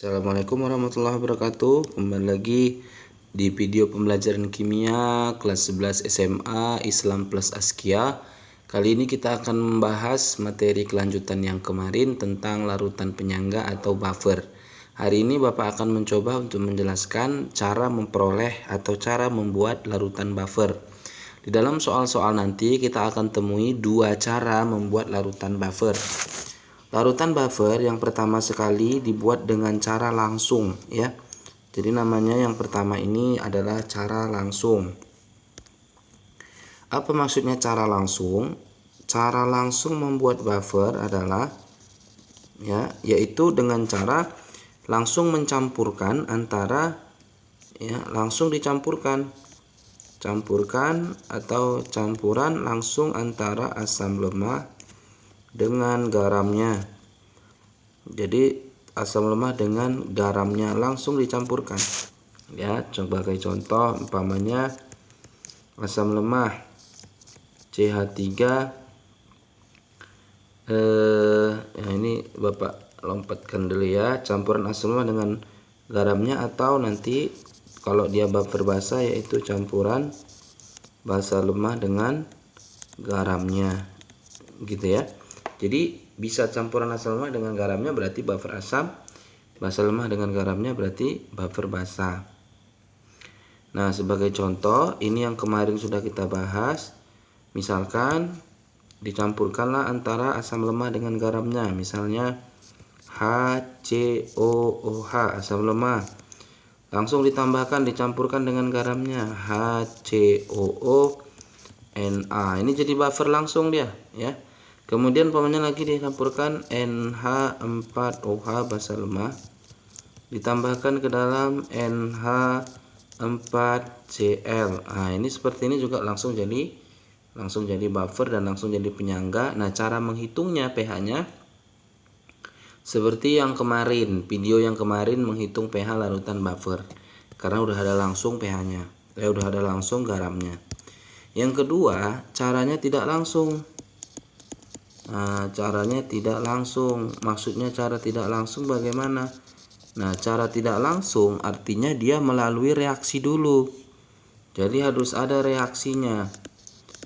Assalamualaikum warahmatullahi wabarakatuh. Kembali lagi di video pembelajaran kimia kelas 11 SMA Islam plus Askia. Kali ini kita akan membahas materi kelanjutan yang kemarin tentang larutan penyangga atau buffer. Hari ini Bapak akan mencoba untuk menjelaskan cara memperoleh atau cara membuat larutan buffer. Di dalam soal-soal nanti kita akan temui dua cara membuat larutan buffer. Larutan buffer yang pertama sekali dibuat dengan cara langsung, ya. Jadi namanya yang pertama ini adalah cara langsung. Apa maksudnya cara langsung? Cara langsung membuat buffer adalah yaitu dengan cara langsung mencampurkan antara langsung dicampurkan. Campurkan atau campuran langsung antara asam lemah dengan garamnya. Jadi asam lemah dengan garamnya langsung dicampurkan. Ya, sebagai contoh umpamanya asam lemah CH3 ini Bapak lompatkan dulu ya, campuran asam lemah dengan garamnya, atau nanti kalau dia buffer basa yaitu campuran basa lemah dengan garamnya, gitu ya. Jadi bisa campuran asam lemah dengan garamnya berarti buffer asam, basa lemah dengan garamnya berarti buffer basa. Nah, sebagai contoh ini yang kemarin sudah kita bahas. Misalkan dicampurkanlah antara asam lemah dengan garamnya, misalnya HCOOH asam lemah. Langsung ditambahkan dicampurkan dengan garamnya HCOO-Na. Ini jadi buffer langsung dia, ya. Kemudian umpamanya lagi dicampurkan NH4OH basa lemah, ditambahkan ke dalam NH4Cl. Nah, ini seperti ini juga langsung jadi buffer dan langsung jadi penyangga. Nah, cara menghitungnya pH-nya seperti yang kemarin, video yang kemarin menghitung pH larutan buffer, karena udah ada langsung pH-nya, udah ada langsung garamnya. Yang kedua, caranya tidak langsung. Nah, caranya tidak langsung. Maksudnya cara tidak langsung bagaimana? Nah, cara tidak langsung artinya dia melalui reaksi dulu. Jadi harus ada reaksinya.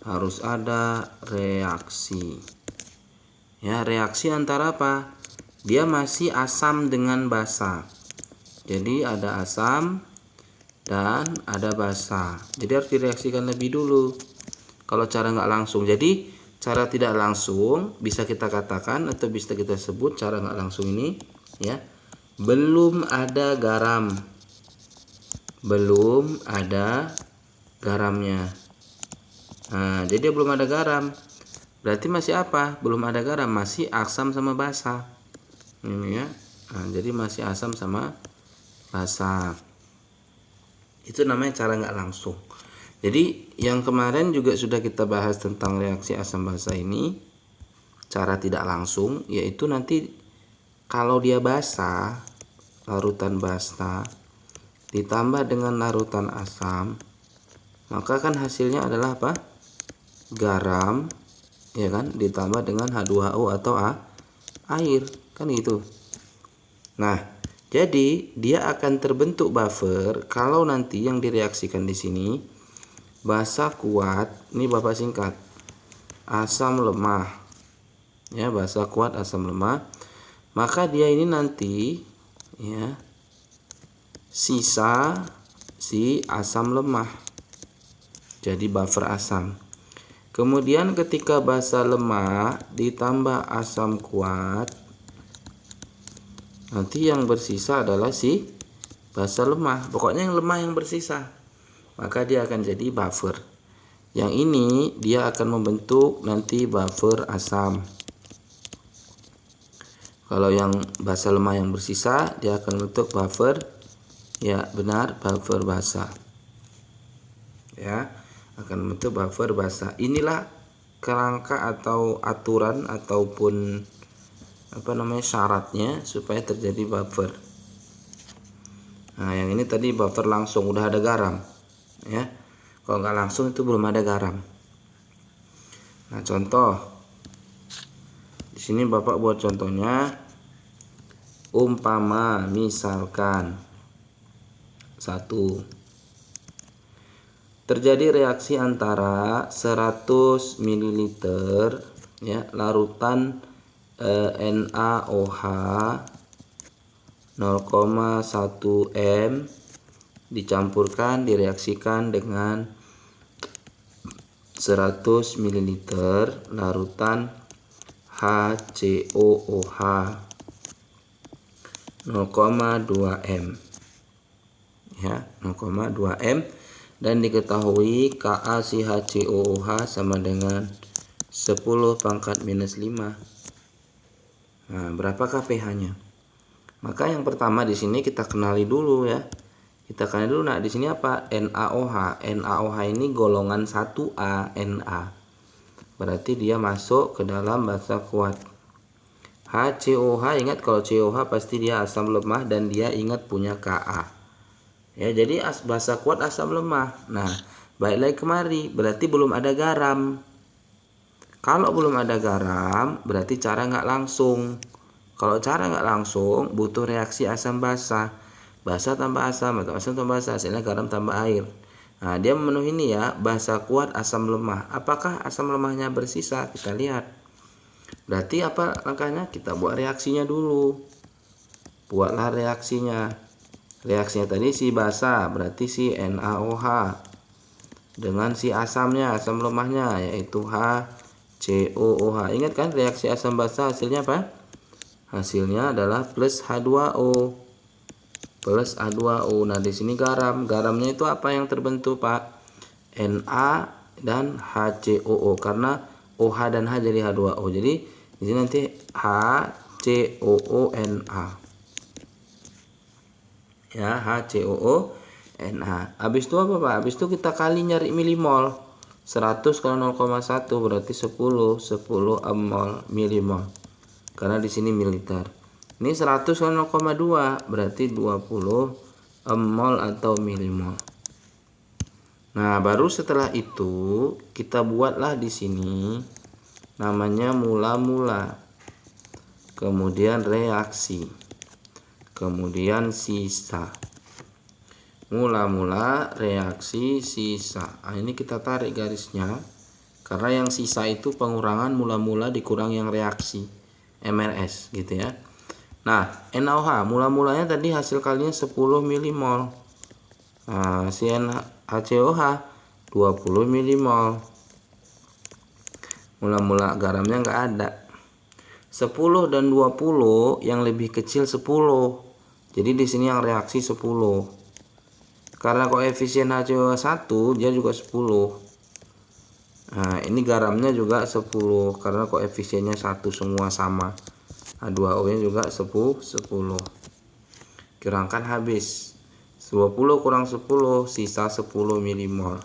Harus ada reaksi. Ya, reaksi antara apa? Dia masih asam dengan basa. Jadi ada asam dan ada basa. Jadi harus direaksikan lebih dulu. Kalau cara nggak langsung. Jadi cara tidak langsung bisa kita katakan atau bisa kita sebut cara nggak langsung ini, ya, belum ada garam, belum ada garamnya. Nah, jadi dia belum ada garam, berarti masih apa? Belum ada garam, masih asam sama basa. Ini ya. Nah, jadi masih asam sama basa. Itu namanya cara nggak langsung. Jadi yang kemarin juga sudah kita bahas tentang reaksi asam basa ini, cara tidak langsung, yaitu nanti kalau dia basa, larutan basa ditambah dengan larutan asam, maka kan hasilnya adalah apa? Garam, ya kan, ditambah dengan H2O atau air, kan gitu. Nah, jadi dia akan terbentuk buffer kalau nanti yang direaksikan di sini basa kuat, ini Bapak singkat, asam lemah, ya, basa kuat asam lemah, maka dia ini nanti, ya, sisa si asam lemah, jadi buffer asam. Kemudian ketika basa lemah ditambah asam kuat, nanti yang bersisa adalah si basa lemah, pokoknya yang lemah yang bersisa, maka dia akan jadi buffer. Yang ini dia akan membentuk nanti buffer asam. Kalau yang basa lemah yang bersisa, dia akan membentuk buffer, ya benar, buffer basa. Ya, akan membentuk buffer basa. Inilah kerangka atau aturan ataupun syaratnya supaya terjadi buffer. Nah, yang ini tadi buffer langsung udah ada garam, ya. Kalau nggak langsung itu belum ada garam. Nah, contoh di sini Bapak buat contohnya Umpama misalkan 1. Terjadi reaksi antara 100 ml ya larutan NaOH 0,1 m dicampurkan direaksikan dengan 100 ml larutan HCOOH 0,2 m ya 0,2 m dan diketahui Ka si HCOOH sama dengan 10 pangkat minus 5. Nah, berapakah pH-nya? Maka yang pertama di sini kita kenali dulu ya. Kita kenali dulu. Nah, di sini apa? NaOH. NaOH ini golongan 1A Na. Berarti dia masuk ke dalam basa kuat. HCOOH, ingat kalau COH pasti dia asam lemah dan dia ingat punya Ka. Ya, jadi basa kuat asam lemah. Nah, balik lagi kemari, berarti belum ada garam. Kalau belum ada garam, berarti cara nggak langsung. Kalau cara nggak langsung, butuh reaksi asam basa. Basa tambah asam, atau asam tambah basa, hasilnya garam tambah air. Nah, dia memenuhi ini ya, basa kuat asam lemah. Apakah asam lemahnya bersisa? Kita lihat. Berarti apa langkahnya? Kita buat reaksinya dulu. Buatlah reaksinya. Reaksinya tadi si basa, berarti si NaOH dengan si asamnya, asam lemahnya yaitu HCOOH. Ingat kan reaksi asam basa hasilnya apa? Hasilnya adalah plus H2O. Plus H2O. Nah, di sini garam. Garamnya itu apa yang terbentuk, Pak? Na dan HCOO karena OH dan H jadi H2O. Jadi di sini nanti HCOONA. Ya, HCOONA. Habis itu apa, Pak? Habis itu kita kali nyari milimol. 100 kali 0,1 berarti 10 mol milimol. Karena di sini mililiter. Ini 100 kali 0,2 berarti 20 mol atau milimol. Nah, baru setelah itu kita buatlah di sini namanya mula-mula. Kemudian reaksi. Kemudian sisa. Mula-mula, reaksi, sisa. Nah, ini kita tarik garisnya. Karena yang sisa itu pengurangan mula-mula dikurang yang reaksi. MRS gitu ya. Nah, NaOH mula-mulanya tadi hasil kalinya 10 milimol. Nah, si HCOH 20 milimol. Mula-mula garamnya nggak ada. 10 dan 20 yang lebih kecil 10. Jadi di sini yang reaksi 10. Karena koefisien HCOH 1 dia juga 10. Nah, ini garamnya juga 10 karena koefisiennya 1 semua sama. H2O-nya juga 10. Kurangkan habis. 20 kurang 10 sisa 10 milimol.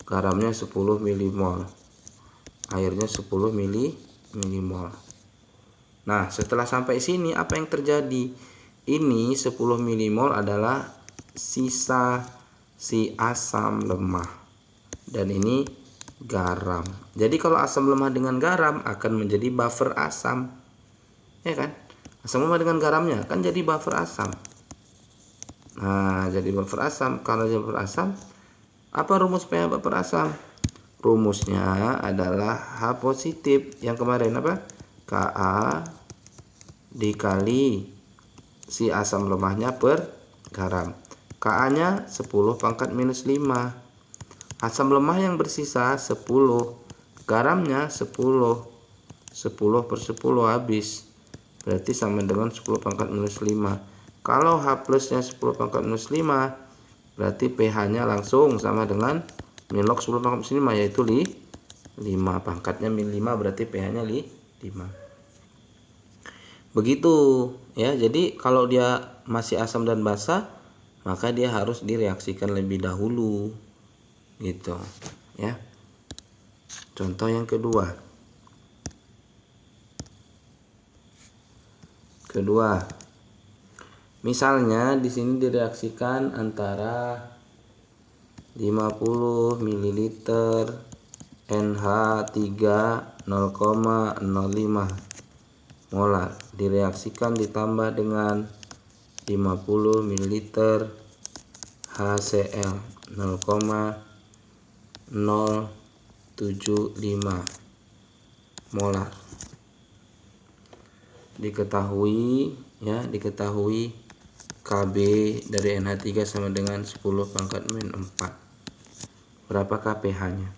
Garamnya 10 milimol. Airnya 10 milimol. Nah, setelah sampai sini apa yang terjadi? Ini 10 milimol adalah sisa si asam lemah. Dan ini garam. Jadi kalau asam lemah dengan garam akan menjadi buffer asam. Ya kan? Asam lemah dengan garamnya kan jadi buffer asam. Nah, jadi buffer asam. Kalau jadi buffer asam, apa rumus pH buffer asam? Rumusnya adalah H positif. Yang kemarin apa? Ka dikali si asam lemahnya per garam. Ka-nya 10 pangkat minus 5. Asam lemah yang bersisa 10. Garamnya 10. 10 per 10 habis. Berarti sama dengan 10 pangkat minus 5. Kalau H plusnya 10 pangkat minus 5, berarti pH-nya langsung sama dengan min log 10 pangkat minus 5 yaitu 5. Pangkatnya min 5 berarti pH-nya 5. Begitu ya. Jadi kalau dia masih asam dan basa, maka dia harus direaksikan lebih dahulu. Gitu ya. Contoh yang kedua. Misalnya di sini direaksikan antara 50 ml NH3 0,05 molar. Direaksikan ditambah dengan 50 ml HCl 0,075 molar. Diketahui Kb dari NH3 sama dengan 10⁻⁴. Berapakah pH-nya?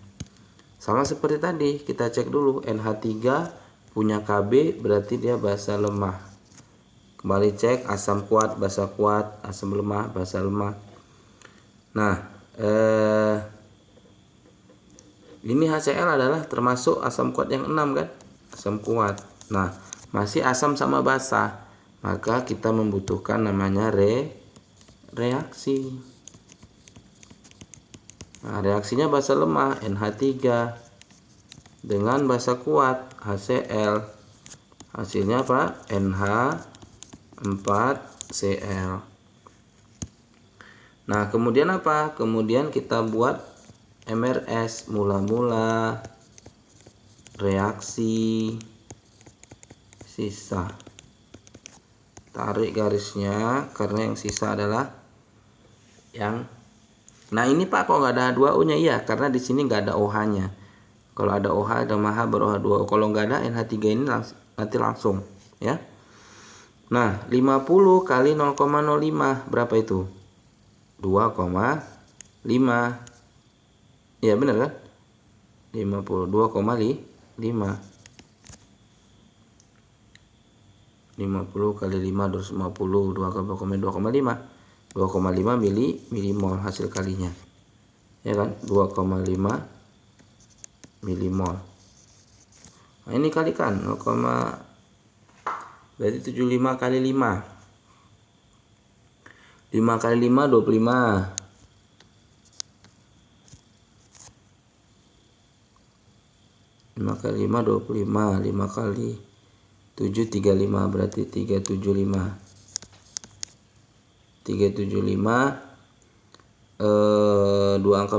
Sama seperti tadi, kita cek dulu. NH3 punya Kb, berarti dia basa lemah. Kembali cek asam kuat, basa kuat, asam lemah, basa lemah. Nah, ini HCl adalah termasuk asam kuat yang 6 kan? Asam kuat. Nah, masih asam sama basa, maka kita membutuhkan namanya reaksi. Nah, reaksinya basa lemah NH3 dengan basa kuat HCl. Hasilnya apa? NH4Cl. Nah, kemudian apa? Kemudian kita buat MRS, mula-mula, reaksi, sisa. Tarik garisnya karena yang sisa adalah yang. Nah, ini Pak kok nggak ada 2O-nya? Iya, karena di sini nggak ada OH-nya. Kalau ada OH ada MAH beroh 2O. Kalau nggak ada NH3 ini nanti langsung ya. Nah, 50 kali 0,05 berapa itu? 2,5. Ya benar kan? 52,5. 50 kali 5 250 2,5 milimol hasil kalinya. Ya kan? 2,5 milimol. Nah, ini kalikan 0, berarti 75 kali 5. 5 kali 5 25. 5 kali 5 25. 5 kali 7 35, berarti 375. 375 2 angka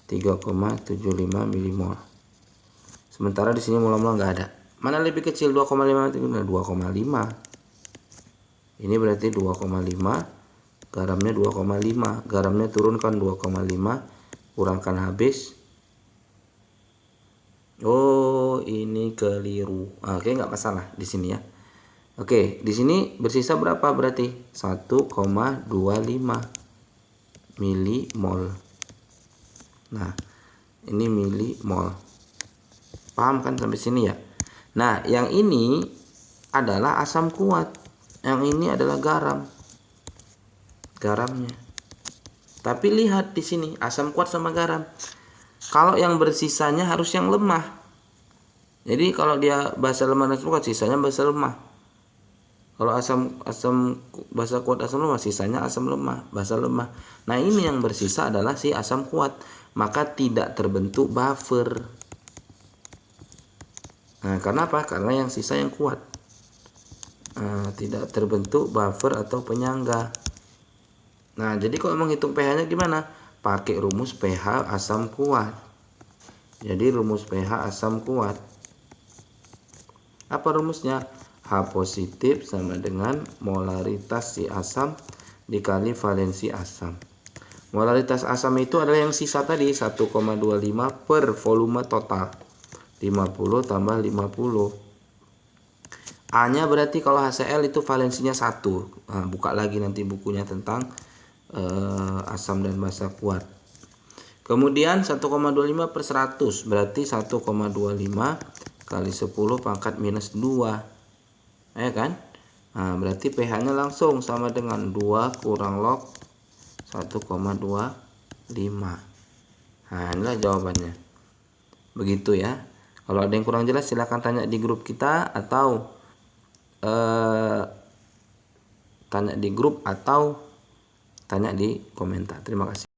3,75 milimol. Sementara di sini mula-mula nggak ada. Mana lebih kecil 2,5? 2,5. Ini berarti 2,5. Garamnya 2,5. Garamnya turunkan 2,5, kurangkan habis. Oh, ini keliru. Oke, nggak masalah di sini ya. Oke, di sini bersisa berapa berarti? 1,25 milimol. Nah, ini milimol. Paham kan sampai sini ya? Nah, yang ini adalah asam kuat. Yang ini adalah garam. Garamnya. Tapi lihat di sini asam kuat sama garam. Kalau yang bersisanya harus yang lemah. Jadi kalau dia basa lemah dan asam kuat, sisanya basa lemah. Kalau asam basa kuat asam lemah, sisanya asam lemah, basa lemah. Nah, ini yang bersisa adalah si asam kuat, maka tidak terbentuk buffer. Nah, karena apa? Karena yang sisa yang kuat. Tidak terbentuk buffer atau penyangga. Nah, jadi kalau menghitung pH-nya gimana? Pakai rumus pH asam kuat. Jadi rumus pH asam kuat. Apa rumusnya? H positif sama dengan molaritas si asam dikali valensi asam. Molaritas asam itu adalah yang sisa tadi, 1,25 per volume total. 50 tambah 50. A-nya berarti kalau HCl itu valensinya 1. Nah, buka lagi nanti bukunya tentang asam dan basa kuat. Kemudian 1,25 per 100 berarti 1,25 kali 10 pangkat minus 2. Ya kan? Nah, berarti pH-nya langsung sama dengan 2 kurang log 1,25. Nah, inilah jawabannya. Begitu ya. Kalau ada yang kurang jelas silahkan tanya di grup kita atau tanya di grup atau tanya di komentar. Terima kasih.